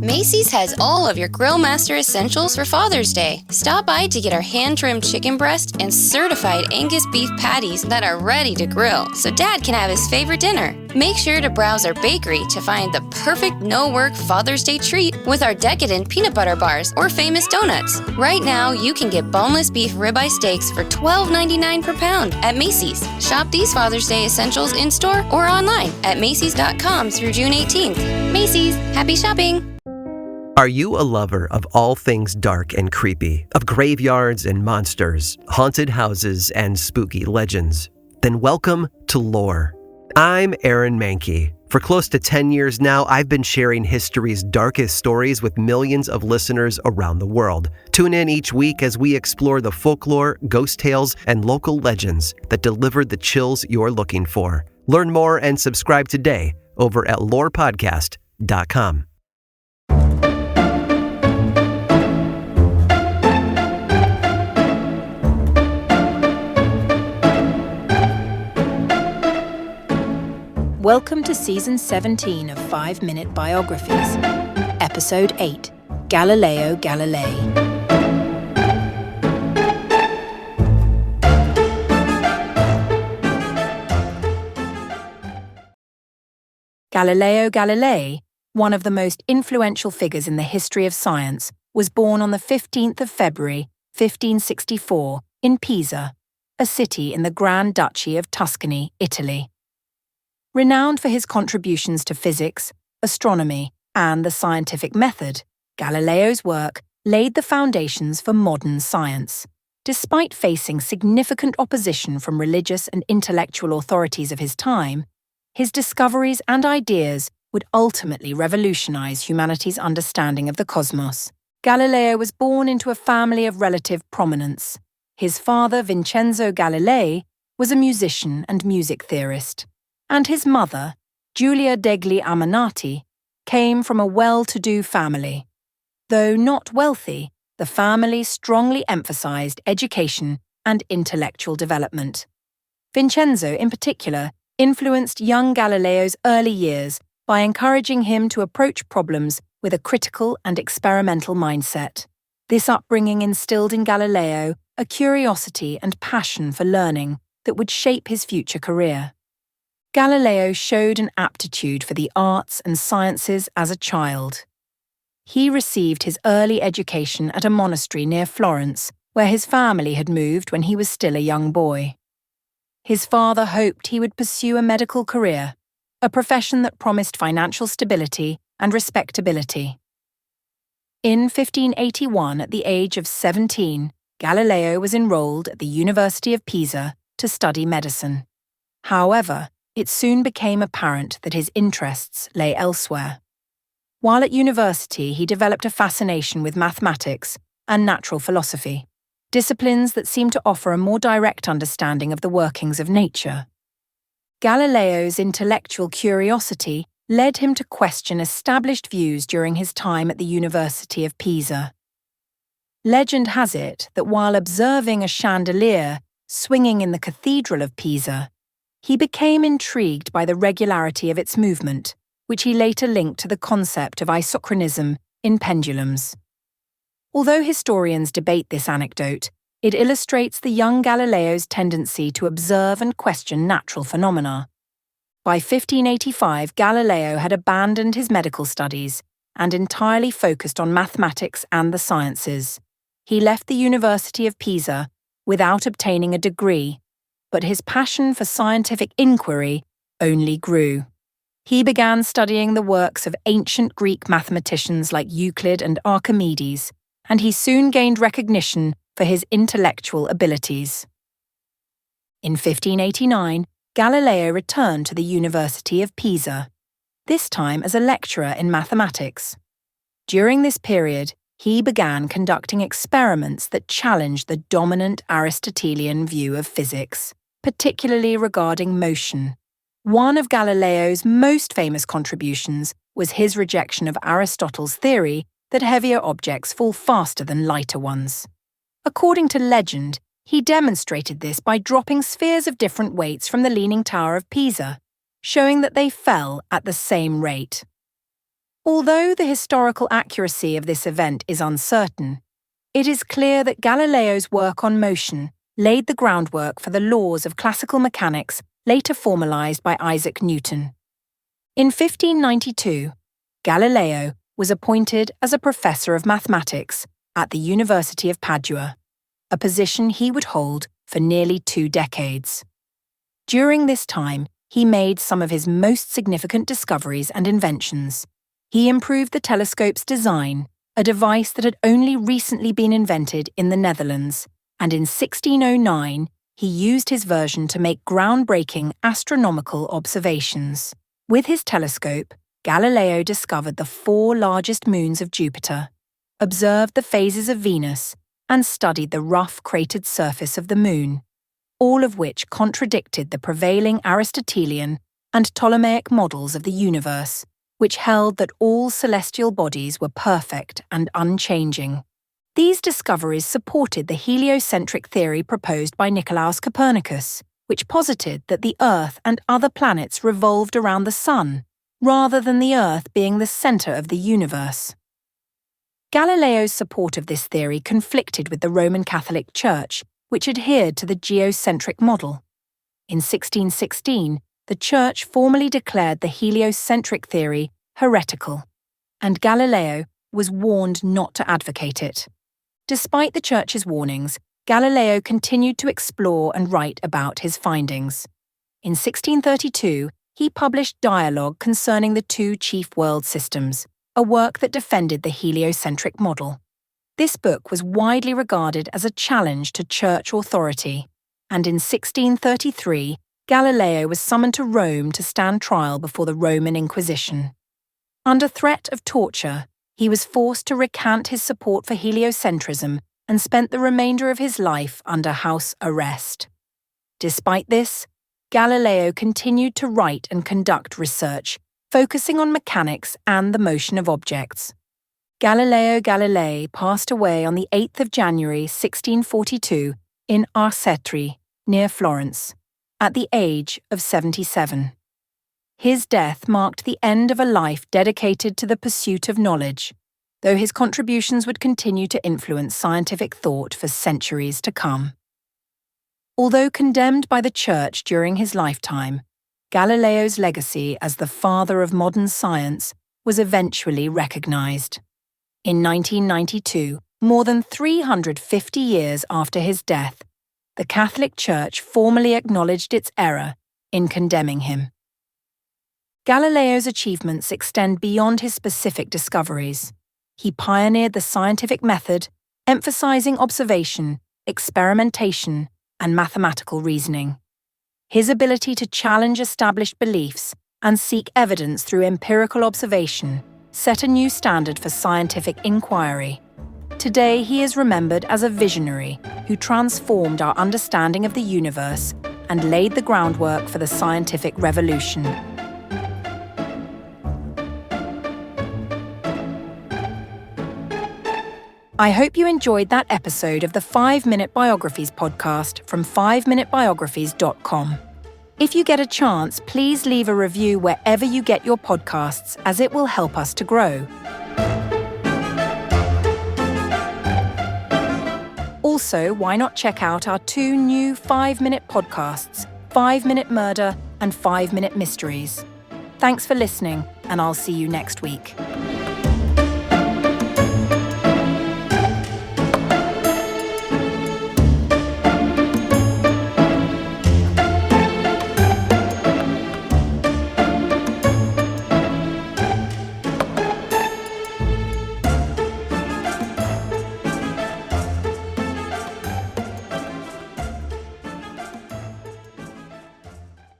Macy's has all of your Grill Master essentials for Father's Day. Stop by to get our hand-trimmed chicken breast and certified Angus beef patties that are ready to grill, so Dad can have his favorite dinner. Make sure to browse our bakery to find the perfect no-work Father's Day treat with our decadent peanut butter bars or famous donuts. Right now, you can get boneless beef ribeye steaks for $12.99 per pound at Macy's. Shop these Father's Day essentials in-store or online at Macys.com through June 18th. Macy's, happy shopping! Are you a lover of all things dark and creepy, of graveyards and monsters, haunted houses and spooky legends? Then welcome to Lore. I'm Aaron Mankey. For close to 10 years now, I've been sharing history's darkest stories with millions of listeners around the world. Tune in each week as we explore the folklore, ghost tales, and local legends that deliver the chills you're looking for. Learn more and subscribe today over at lorepodcast.com. Welcome to Season 17 of 5-Minute Biographies, Episode 8, Galileo Galilei. Galileo Galilei, one of the most influential figures in the history of science, was born on the 15th of February, 1564, in Pisa, a city in the Grand Duchy of Tuscany, Italy. Renowned for his contributions to physics, astronomy, and the scientific method, Galileo's work laid the foundations for modern science. Despite facing significant opposition from religious and intellectual authorities of his time, his discoveries and ideas would ultimately revolutionize humanity's understanding of the cosmos. Galileo was born into a family of relative prominence. His father, Vincenzo Galilei, was a musician and music theorist, and his mother, Giulia degli Ammannati, came from a well-to-do family. Though not wealthy, the family strongly emphasized education and intellectual development. Vincenzo, in particular, influenced young Galileo's early years by encouraging him to approach problems with a critical and experimental mindset. This upbringing instilled in Galileo a curiosity and passion for learning that would shape his future career. Galileo showed an aptitude for the arts and sciences as a child. He received his early education at a monastery near Florence, where his family had moved when he was still a young boy. His father hoped he would pursue a medical career, a profession that promised financial stability and respectability. In 1581, at the age of 17, Galileo was enrolled at the University of Pisa to study medicine. However, it soon became apparent that his interests lay elsewhere. While at university, he developed a fascination with mathematics and natural philosophy, disciplines that seemed to offer a more direct understanding of the workings of nature. Galileo's intellectual curiosity led him to question established views during his time at the University of Pisa. Legend has it that while observing a chandelier swinging in the Cathedral of Pisa, he became intrigued by the regularity of its movement, which he later linked to the concept of isochronism in pendulums. Although historians debate this anecdote, it illustrates the young Galileo's tendency to observe and question natural phenomena. By 1585, Galileo had abandoned his medical studies and entirely focused on mathematics and the sciences. He left the University of Pisa without obtaining a degree, but his passion for scientific inquiry only grew. He began studying the works of ancient Greek mathematicians like Euclid and Archimedes, and he soon gained recognition for his intellectual abilities. In 1589, Galileo returned to the University of Pisa, this time as a lecturer in mathematics. During this period, he began conducting experiments that challenged the dominant Aristotelian view of physics, particularly regarding motion. One of Galileo's most famous contributions was his rejection of Aristotle's theory that heavier objects fall faster than lighter ones. According to legend, he demonstrated this by dropping spheres of different weights from the Leaning Tower of Pisa, showing that they fell at the same rate. Although the historical accuracy of this event is uncertain, it is clear that Galileo's work on motion laid the groundwork for the laws of classical mechanics later formalized by Isaac Newton. In 1592, Galileo was appointed as a professor of mathematics at the University of Padua, a position he would hold for nearly 2 decades. During this time, he made some of his most significant discoveries and inventions. He improved the telescope's design, a device that had only recently been invented in the Netherlands, and in 1609, he used his version to make groundbreaking astronomical observations. With his telescope, Galileo discovered the 4 largest moons of Jupiter, observed the phases of Venus, and studied the rough cratered surface of the Moon, all of which contradicted the prevailing Aristotelian and Ptolemaic models of the universe, which held that all celestial bodies were perfect and unchanging. These discoveries supported the heliocentric theory proposed by Nicolaus Copernicus, which posited that the Earth and other planets revolved around the Sun, rather than the Earth being the center of the universe. Galileo's support of this theory conflicted with the Roman Catholic Church, which adhered to the geocentric model. In 1616, the Church formally declared the heliocentric theory heretical, and Galileo was warned not to advocate it. Despite the Church's warnings, Galileo continued to explore and write about his findings. In 1632, he published Dialogue concerning the 2 chief world systems, a work that defended the heliocentric model. This book was widely regarded as a challenge to church authority, and in 1633, Galileo was summoned to Rome to stand trial before the Roman Inquisition. Under threat of torture, he was forced to recant his support for heliocentrism and spent the remainder of his life under house arrest. Despite this, Galileo continued to write and conduct research, focusing on mechanics and the motion of objects. Galileo Galilei passed away on the 8th of January 1642 in Arcetri, near Florence, at the age of 77. His death marked the end of a life dedicated to the pursuit of knowledge, though his contributions would continue to influence scientific thought for centuries to come. Although condemned by the Church during his lifetime, Galileo's legacy as the father of modern science was eventually recognized. In 1992, more than 350 years after his death, the Catholic Church formally acknowledged its error in condemning him. Galileo's achievements extend beyond his specific discoveries. He pioneered the scientific method, emphasizing observation, experimentation, and mathematical reasoning. His ability to challenge established beliefs and seek evidence through empirical observation set a new standard for scientific inquiry. Today, he is remembered as a visionary who transformed our understanding of the universe and laid the groundwork for the scientific revolution. I hope you enjoyed that episode of the 5-Minute Biographies podcast from 5minutebiographies.com. If you get a chance, please leave a review wherever you get your podcasts, as it will help us to grow. Also, why not check out our 2 new 5-minute podcasts, 5-Minute Murder and 5-Minute Mysteries. Thanks for listening, and I'll see you next week.